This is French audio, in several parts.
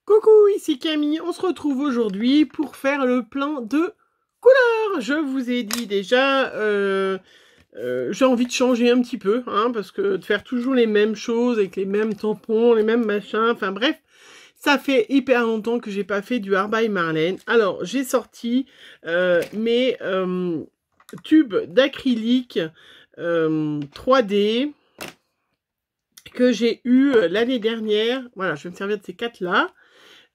Coucou, ici Camille, on se retrouve aujourd'hui pour faire le plein de couleurs. Je vous ai dit déjà, j'ai envie de changer un petit peu, hein, parce que de faire toujours les mêmes choses avec les mêmes tampons, les mêmes machins, enfin bref, ça fait hyper longtemps que j'ai pas fait du Art by Marlène. Alors, j'ai sorti mes tubes d'acrylique 3D que j'ai eu l'année dernière. Voilà, je vais me servir de ces 4-là.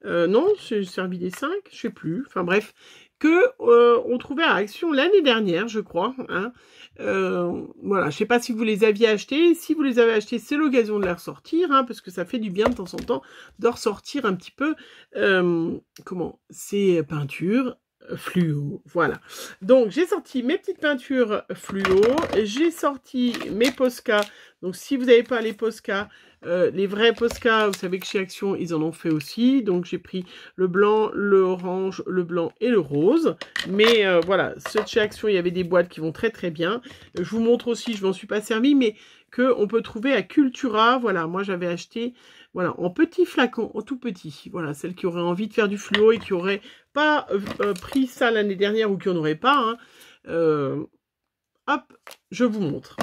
Non, j'ai servi des 5, je sais plus. Enfin bref, que on trouvait à Action l'année dernière, je crois. Hein. Voilà, je sais pas si vous les aviez achetés. Si vous les avez achetés, c'est l'occasion de les ressortir, hein, parce que ça fait du bien de temps en temps de ressortir un petit peu comment ces peintures fluo. Voilà. Donc j'ai sorti mes petites peintures fluo, j'ai sorti mes Posca. Donc si vous n'avez pas les Posca, les vrais Posca, vous savez que chez Action, ils en ont fait aussi. Donc, j'ai pris le blanc, le orange, le blanc et le rose. Mais voilà, ceux de chez Action, il y avait des boîtes qui vont très très bien. Je vous montre aussi, je m'en suis pas servi, mais qu'on peut trouver à Cultura. Voilà, moi j'avais acheté voilà, en petit flacon, en tout petit. Voilà, celles qui auraient envie de faire du fluo et qui n'auraient pas pris ça l'année dernière ou qui n'en auraient pas. Hein. Hop, je vous montre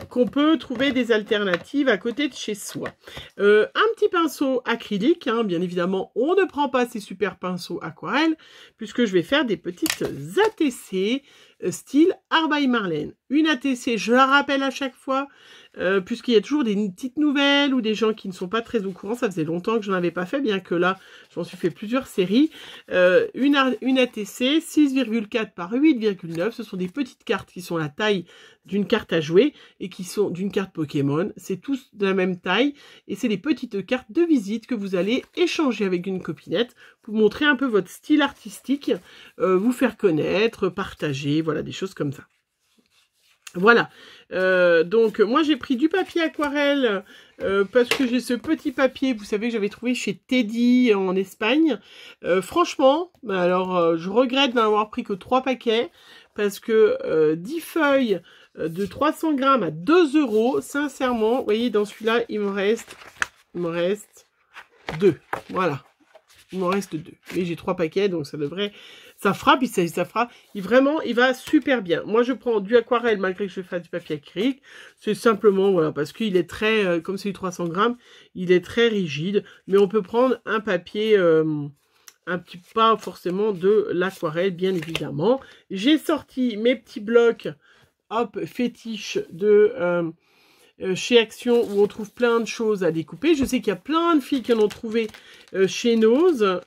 qu'on peut trouver des alternatives à côté de chez soi. Un petit pinceau acrylique, hein, bien évidemment, on ne prend pas ces super pinceaux aquarelles, puisque je vais faire des petites ATC style Art by Marlène. Une ATC, je la rappelle à chaque fois, puisqu'il y a toujours des petites nouvelles ou des gens qui ne sont pas très au courant. Ça faisait longtemps que je n'en avais pas fait, bien que là, j'en suis fait plusieurs séries. Une ATC 6,4 par 8,9, ce sont des petites cartes qui sont la taille d'une carte à jouer et qui sont d'une carte Pokémon. C'est tous de la même taille et c'est des petites cartes de visite que vous allez échanger avec une copinette pour montrer un peu votre style artistique, vous faire connaître, partager, voilà, des choses comme ça. Voilà, donc moi j'ai pris du papier aquarelle parce que j'ai ce petit papier, vous savez, que j'avais trouvé chez Teddy en Espagne. Franchement, alors je regrette d'en avoir pris que 3 paquets parce que 10 feuilles de 300 grammes à 2 €, sincèrement, vous voyez, dans celui-là, il me reste 2, voilà. Il m'en reste 2. Mais j'ai 3 paquets, donc ça devrait... Ça fera, puis ça fera... Vraiment, il va super bien. Moi, je prends du aquarelle, malgré que je fasse du papier acrylique. C'est simplement, voilà, parce qu'il est très... comme c'est du 300 grammes, il est très rigide. Mais on peut prendre un papier... un petit pas forcément de l'aquarelle, bien évidemment. J'ai sorti mes petits blocs, hop, fétiches de... chez Action où on trouve plein de choses à découper. Je sais qu'il y a plein de filles qui en ont trouvé chez Nose,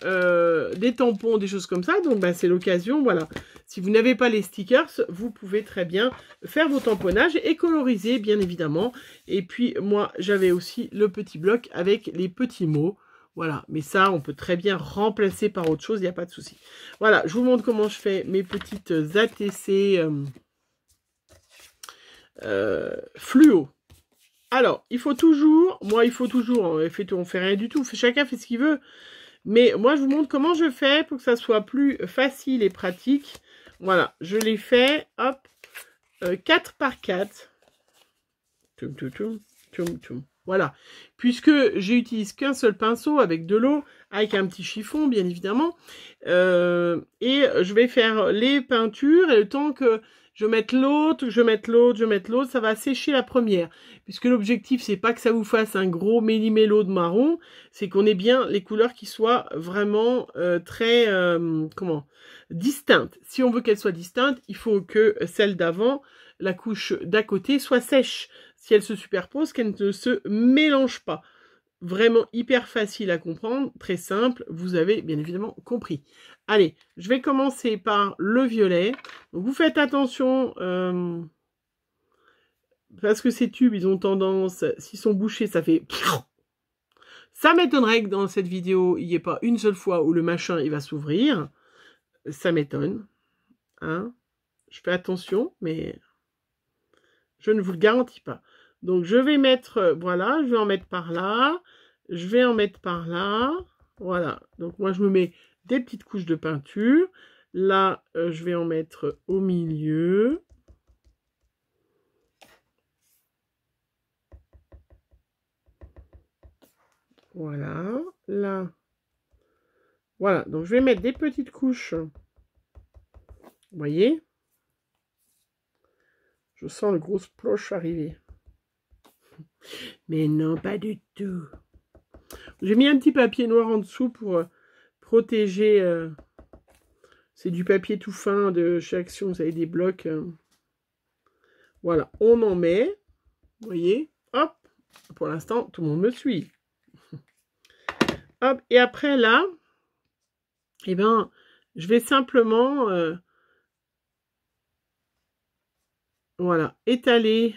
des tampons, des choses comme ça. Donc, ben, c'est l'occasion, voilà. Si vous n'avez pas les stickers, vous pouvez très bien faire vos tamponnages et coloriser, bien évidemment. Et puis, moi, j'avais aussi le petit bloc avec les petits mots. Voilà, mais ça, on peut très bien remplacer par autre chose, il n'y a pas de souci. Voilà, je vous montre comment je fais mes petites ATC fluo. Alors, il faut toujours, moi il faut toujours, on fait rien du tout, chacun fait ce qu'il veut. Mais moi je vous montre comment je fais pour que ça soit plus facile et pratique. Voilà, je l'ai fait, hop, 4 par 4. Voilà, puisque j'utilise qu'un seul pinceau avec de l'eau, avec un petit chiffon bien évidemment. Et je vais faire les peintures et le temps que je mette l'autre, ça va sécher la première. Puisque l'objectif, c'est pas que ça vous fasse un gros méli-mélo de marron, c'est qu'on ait bien les couleurs qui soient vraiment très, distinctes. Si on veut qu'elles soient distinctes, il faut que celle d'avant, la couche d'à côté, soit sèche. Si elles se superposent, qu'elles ne se mélangent pas. Vraiment hyper facile à comprendre, très simple, vous avez bien évidemment compris. Allez, je vais commencer par le violet. Donc vous faites attention, parce que ces tubes, ils ont tendance, s'ils sont bouchés, ça fait... Ça m'étonnerait que dans cette vidéo, il n'y ait pas une seule fois où le machin, il va s'ouvrir. Ça m'étonne. Hein, je fais attention, mais je ne vous le garantis pas. Donc je vais mettre, voilà, je vais en mettre par là. Je vais en mettre par là. Voilà. Donc moi, je me mets des petites couches de peinture. Là, je vais en mettre au milieu. Voilà. Là, Voilà, donc je vais mettre des petites couches. Vous voyez? Je sens le gros splosh arriver. Mais non, pas du tout. J'ai mis un petit papier noir en dessous pour protéger. C'est du papier tout fin de chez Action, vous avez des blocs. Voilà, on en met. Vous voyez? Hop. Pour l'instant, tout le monde me suit. Hop. Et après, là, eh ben, je vais simplement... voilà, étaler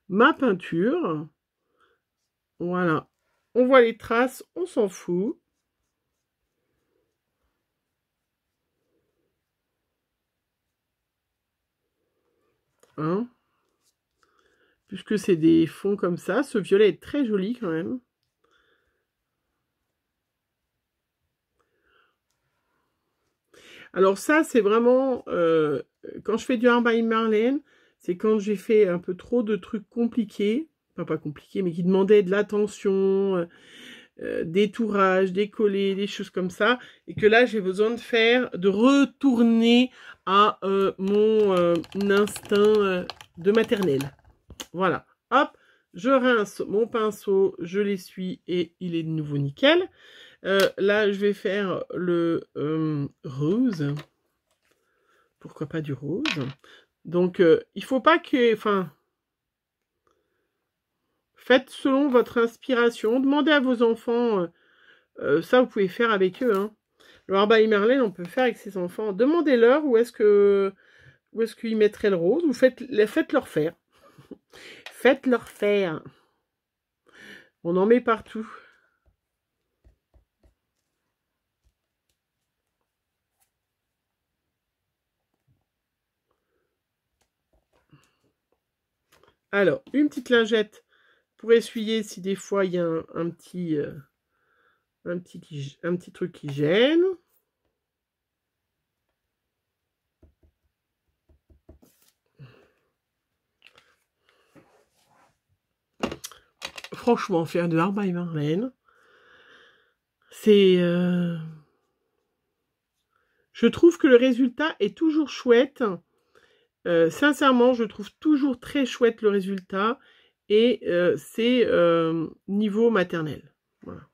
ma peinture. Voilà. On voit les traces, on s'en fout. Hein? Puisque c'est des fonds comme ça. Ce violet est très joli quand même. Alors ça, c'est vraiment... quand je fais du Art by Marlène, c'est quand j'ai fait un peu trop de trucs compliqués. Enfin, pas compliqués, mais qui demandaient de l'attention, des tourages, des collés, des choses comme ça. Et que là, j'ai besoin de retourner à mon instinct de maternelle. Voilà. Hop, je rince mon pinceau, je l'essuie et il est de nouveau nickel. Là, je vais faire le rose. Pourquoi pas du rose? Donc, il faut pas que... Enfin, faites selon votre inspiration. Demandez à vos enfants. Ça, vous pouvez faire avec eux. Hein. Le Art by Marlène, on peut faire avec ses enfants. Demandez-leur où est-ce qu'ils mettraient le rose. Ou faites-leur faire. Faites-leur faire. On en met partout. Alors, une petite lingette pour essuyer si des fois il y a un petit truc qui gêne. Franchement, faire de Art by Marlène, c'est... Je trouve que le résultat est toujours chouette. Sincèrement, je trouve toujours très chouette le résultat. Et c'est niveau maternel. Voilà.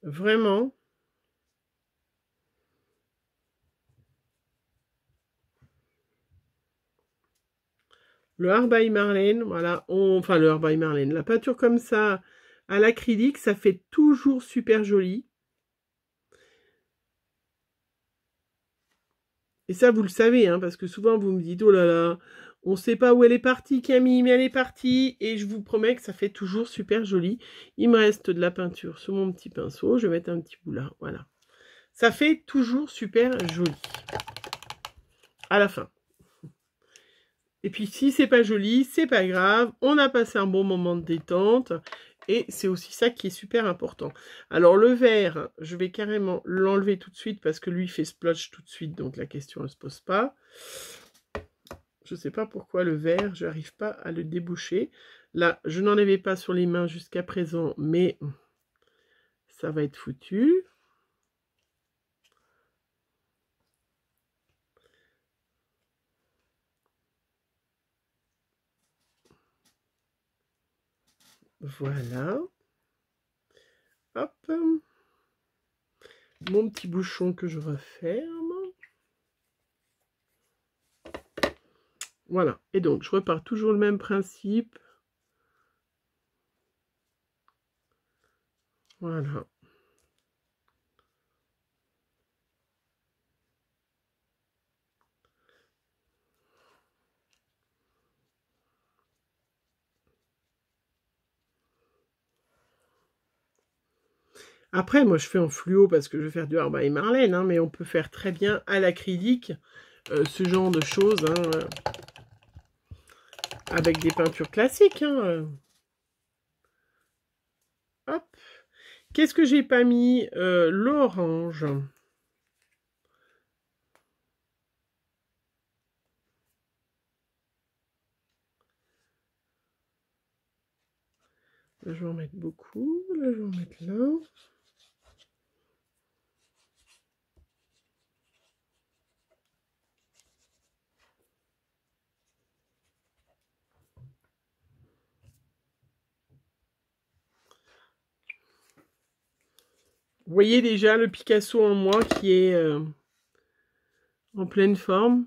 Vraiment. Le Art by Marlène, voilà. Enfin, le Art by Marlène. La peinture comme ça, à l'acrylique, ça fait toujours super joli. Et ça, vous le savez, hein, parce que souvent, vous me dites, oh là là, on ne sait pas où elle est partie, Camille, mais elle est partie. Et je vous promets que ça fait toujours super joli. Il me reste de la peinture sur mon petit pinceau. Je vais mettre un petit bout là, voilà. Ça fait toujours super joli. À la fin. Et puis, si c'est pas joli, c'est pas grave. On a passé un bon moment de détente. Et c'est aussi ça qui est super important. Alors, le vert, je vais carrément l'enlever tout de suite parce que lui fait splotch tout de suite. Donc, la question ne se pose pas. Je ne sais pas pourquoi le vert, je n'arrive pas à le déboucher. Là, je n'en avais pas sur les mains jusqu'à présent, mais ça va être foutu. Voilà. Hop. Mon petit bouchon que je referme. Voilà. Et donc, je repars toujours le même principe. Voilà. Après, moi, je fais en fluo parce que je veux faire du Art by Marlène, hein, mais on peut faire très bien à l'acrylique ce genre de choses, hein, avec des peintures classiques. Hein. Hop. Qu'est-ce que j'ai pas mis? L'orange. Là, je vais en mettre beaucoup. Là, je vais en mettre là. Vous voyez déjà le Picasso en moi qui est en pleine forme.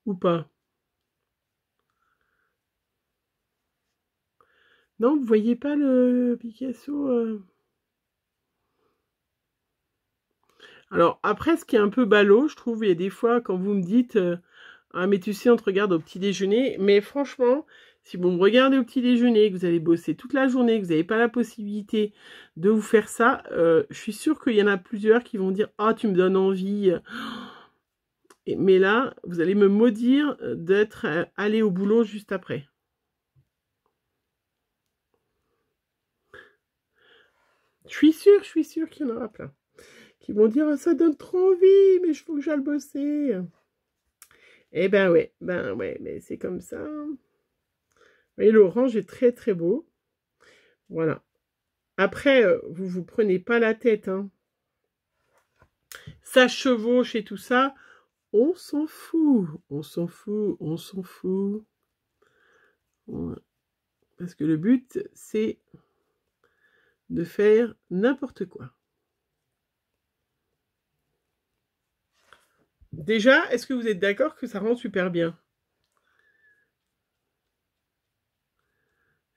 Ou pas? Non, vous voyez pas le Picasso Alors, après, ce qui est un peu ballot, je trouve, il y a des fois, quand vous me dites ah, mais tu sais, on te regarde au petit déjeuner. Mais franchement, si vous me regardez au petit déjeuner, que vous allez bosser toute la journée, que vous n'avez pas la possibilité de vous faire ça, je suis sûre qu'il y en a plusieurs qui vont dire ah, tu me donnes envie. Mais là, vous allez me maudire d'être allé au boulot juste après. Je suis sûre qu'il y en aura plein qui vont dire ah, ça donne trop envie, mais il faut que j'aille bosser. Eh ben ouais, mais c'est comme ça. Vous voyez, l'orange est très très beau. Voilà. Après, vous prenez pas la tête, hein. Ça chevauche et tout ça, on s'en fout. On s'en fout, on s'en fout. Ouais. Parce que le but, c'est de faire n'importe quoi. Déjà, est-ce que vous êtes d'accord que ça rend super bien?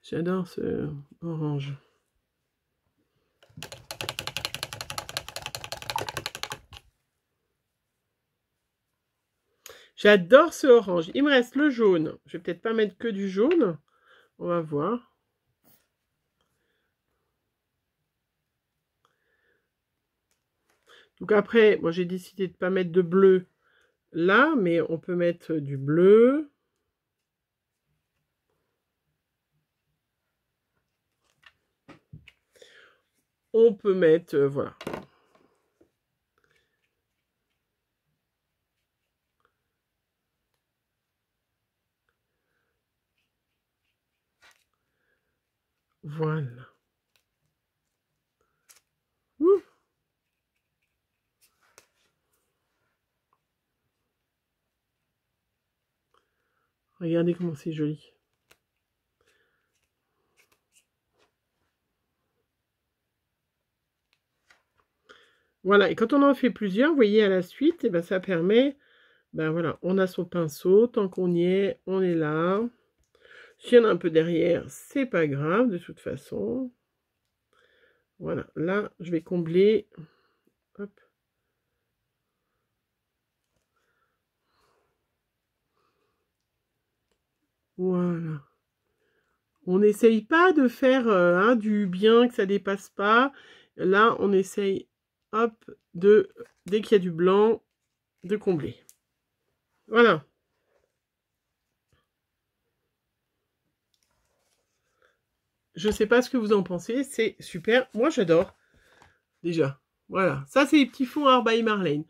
J'adore ce orange. J'adore ce orange. Il me reste le jaune. Je vais peut-être pas mettre que du jaune. On va voir. Donc après, moi j'ai décidé de ne pas mettre de bleu là, mais on peut mettre du bleu. On peut mettre, voilà. Voilà. Ouh. Regardez comment c'est joli. Voilà, et quand on en fait plusieurs, vous voyez à la suite, et ben ça permet, ben voilà, on a son pinceau, tant qu'on y est, on est là. S'il y en a un peu derrière, c'est pas grave de toute façon. Voilà, là, je vais combler. Hop. Voilà. On n'essaye pas de faire du bien, que ça dépasse pas. Là, on essaye, hop, dès qu'il y a du blanc, de combler. Voilà. Je sais pas ce que vous en pensez, c'est super. Moi, j'adore. Déjà. Voilà. Ça, c'est les petits fonds Art by Marlène.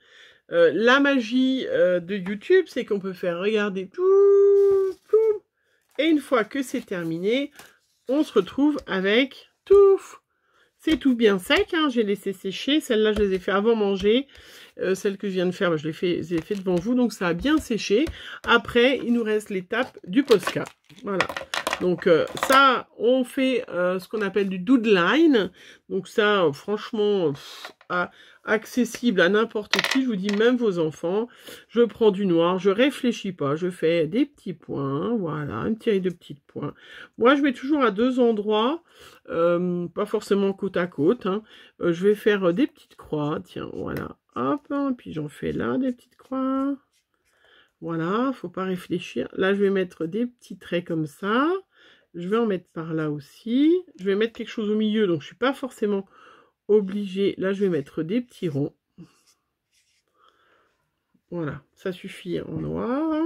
La magie de YouTube, c'est qu'on peut faire regarder tout. Et une fois que c'est terminé, on se retrouve avec tout. C'est tout bien sec, hein, j'ai laissé sécher. Celles-là, je les ai fait avant manger. Celles que je viens de faire, je les ai fait devant vous, donc ça a bien séché. Après, il nous reste l'étape du Posca. Voilà. Donc ça, on fait ce qu'on appelle du doodline. Donc ça, franchement, accessible à n'importe qui. Je vous dis, même vos enfants. Je prends du noir, je réfléchis pas. Je fais des petits points. Voilà, une série de petits points. Moi, je mets toujours à deux endroits. Pas forcément côte à côte. Hein. Je vais faire des petites croix. Tiens, voilà. Hop, hein, puis j'en fais là des petites croix. Voilà, faut pas réfléchir. Là, je vais mettre des petits traits comme ça. Je vais en mettre par là aussi. Je vais mettre quelque chose au milieu, donc je suis pas forcément obligée. Là, je vais mettre des petits ronds. Voilà, ça suffit en noir.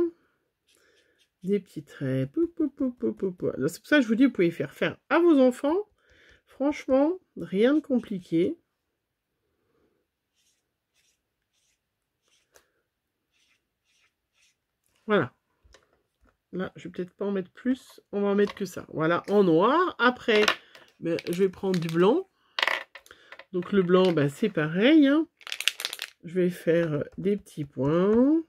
Des petits traits. C'est pour ça que je vous dis, vous pouvez faire à vos enfants. Franchement, rien de compliqué. Voilà. Là, je vais peut-être pas en mettre plus. On va en mettre que ça. Voilà, en noir. Après, ben, je vais prendre du blanc. Donc le blanc, ben, c'est pareil. Hein. Je vais faire des petits points.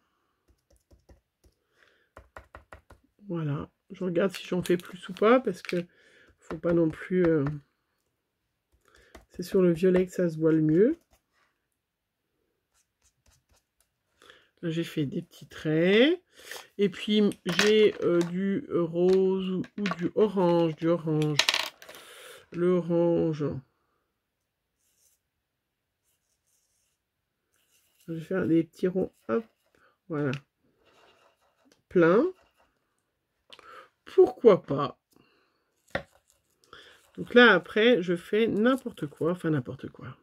Voilà. Je regarde si j'en fais plus ou pas, parce que faut pas non plus... C'est sur le violet que ça se voit le mieux. Là, j'ai fait des petits traits. Et puis, j'ai du rose ou du orange. Du orange. Le orange. Je vais faire des petits ronds. Hop. Voilà. Plein. Pourquoi pas? Donc là, après, je fais n'importe quoi. Enfin, n'importe quoi.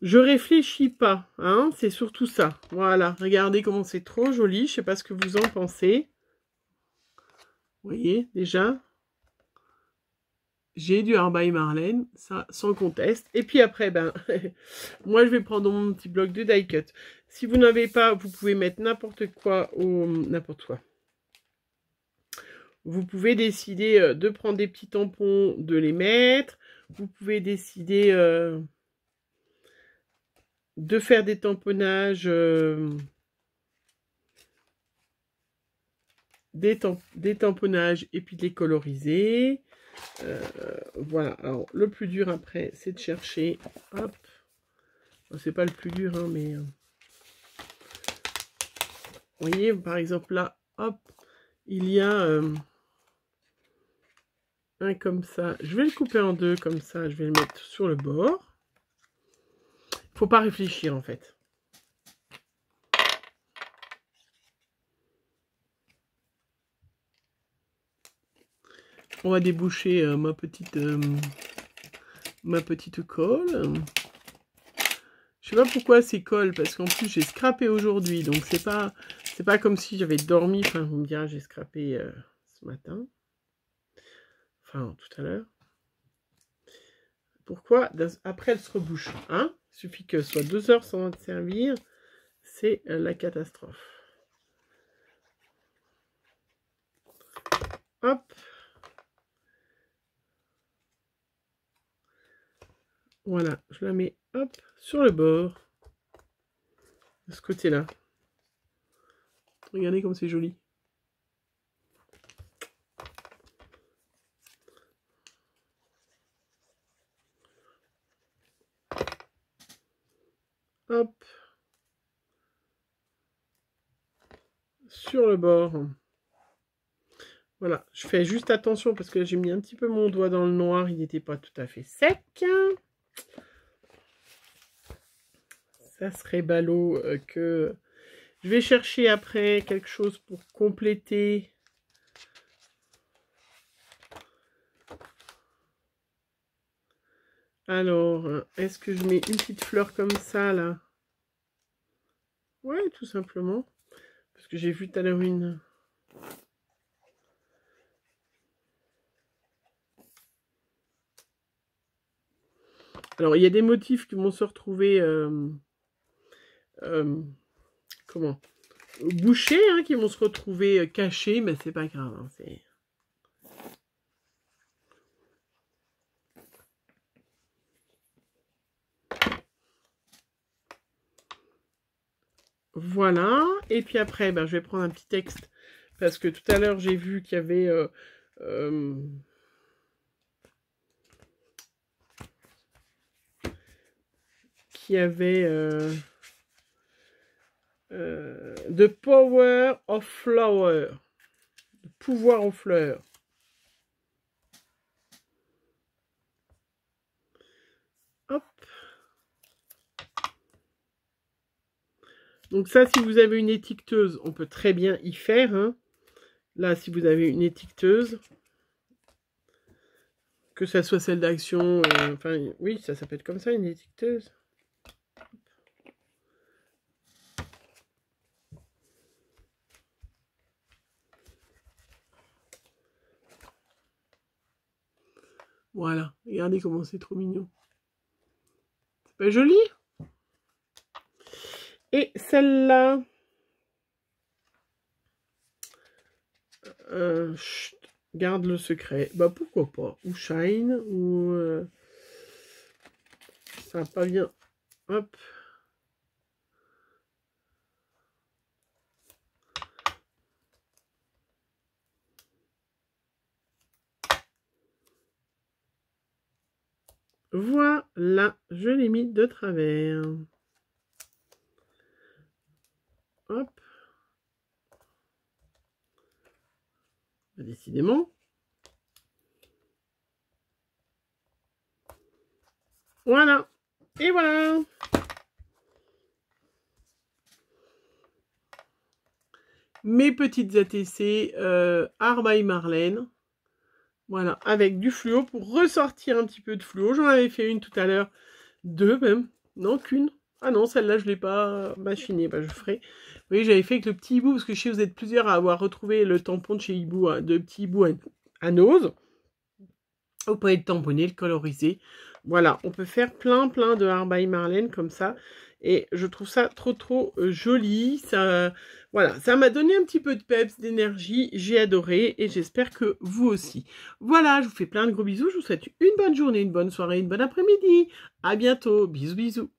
Je réfléchis pas, hein, c'est surtout ça. Voilà, regardez comment c'est trop joli. Je sais pas ce que vous en pensez. Vous voyez, déjà, j'ai du Art by Marlène, ça, sans conteste. Et puis après, ben, moi, je vais prendre mon petit bloc de die cut. Si vous n'avez pas, vous pouvez mettre n'importe quoi au... n'importe quoi. Vous pouvez décider de prendre des petits tampons, de les mettre. Vous pouvez décider de faire des tamponnages... des tamponnages et puis de les coloriser. Voilà, alors le plus dur après, c'est de chercher, hop, c'est pas le plus dur, hein, mais vous voyez, par exemple là, hop, il y a un comme ça. Je vais le couper en deux comme ça, je vais le mettre sur le bord. Faut pas réfléchir en fait. On va déboucher ma petite colle. Je sais pas pourquoi c'est colle, parce qu'en plus j'ai scrappé aujourd'hui, donc c'est pas comme si j'avais dormi. Enfin, vous me direz, j'ai scrappé ce matin. Enfin, tout à l'heure. Pourquoi? Après, elle se rebouche. Hein? Il suffit que ce soit 2 heures sans te servir. C'est la catastrophe. Hop. Voilà, je la mets, hop, sur le bord. De ce côté-là. Regardez comme c'est joli. Hop. Sur le bord. Voilà, je fais juste attention parce que j'ai mis un petit peu mon doigt dans le noir. Il n'était pas tout à fait sec. Ça serait ballot que... Je vais chercher après quelque chose pour compléter. Alors, est-ce que je mets une petite fleur comme ça, là? Ouais, tout simplement. Parce que j'ai vu tout à l'heure une... Alors, il y a des motifs qui vont se retrouver... comment? Bouchés, hein, qui vont se retrouver cachés, mais c'est pas grave. Hein, c'est... Voilà, et puis après, ben, je vais prendre un petit texte, parce que tout à l'heure, j'ai vu qu'il y avait... The Power of Flower. Le pouvoir en fleurs. Hop. Donc ça, si vous avez une étiqueteuse, on peut très bien y faire. Hein. Là, si vous avez une étiqueteuse, que ça soit celle d'Action, enfin, oui, ça peut être comme ça, une étiqueteuse. Voilà, regardez comment c'est trop mignon. C'est pas joli? Et celle-là, garde le secret. Bah pourquoi pas. Ou Shine, ou... ça va pas bien. Hop. Voilà, je l'ai mis de travers. Hop. Décidément. Voilà. Et voilà. Mes petites ATC Art by Marlène. Voilà, avec du fluo pour ressortir un petit peu de fluo. J'en avais fait une tout à l'heure. 2 même. Non, qu'une. Ah non, celle-là, je ne l'ai pas machinée. Bah, je ferai. Oui, j'avais fait avec le petit hibou, parce que je sais que vous êtes plusieurs à avoir retrouvé le tampon de chez Hibou, de petit hibou à nose. Vous pouvez le tamponner, le coloriser. Voilà, on peut faire plein de Art by Marlène comme ça. Et je trouve ça trop joli. Ça, voilà, ça m'a donné un petit peu de peps, d'énergie. J'ai adoré et j'espère que vous aussi. Voilà, je vous fais plein de gros bisous. Je vous souhaite une bonne journée, une bonne soirée, une bonne après-midi. À bientôt. Bisous, bisous.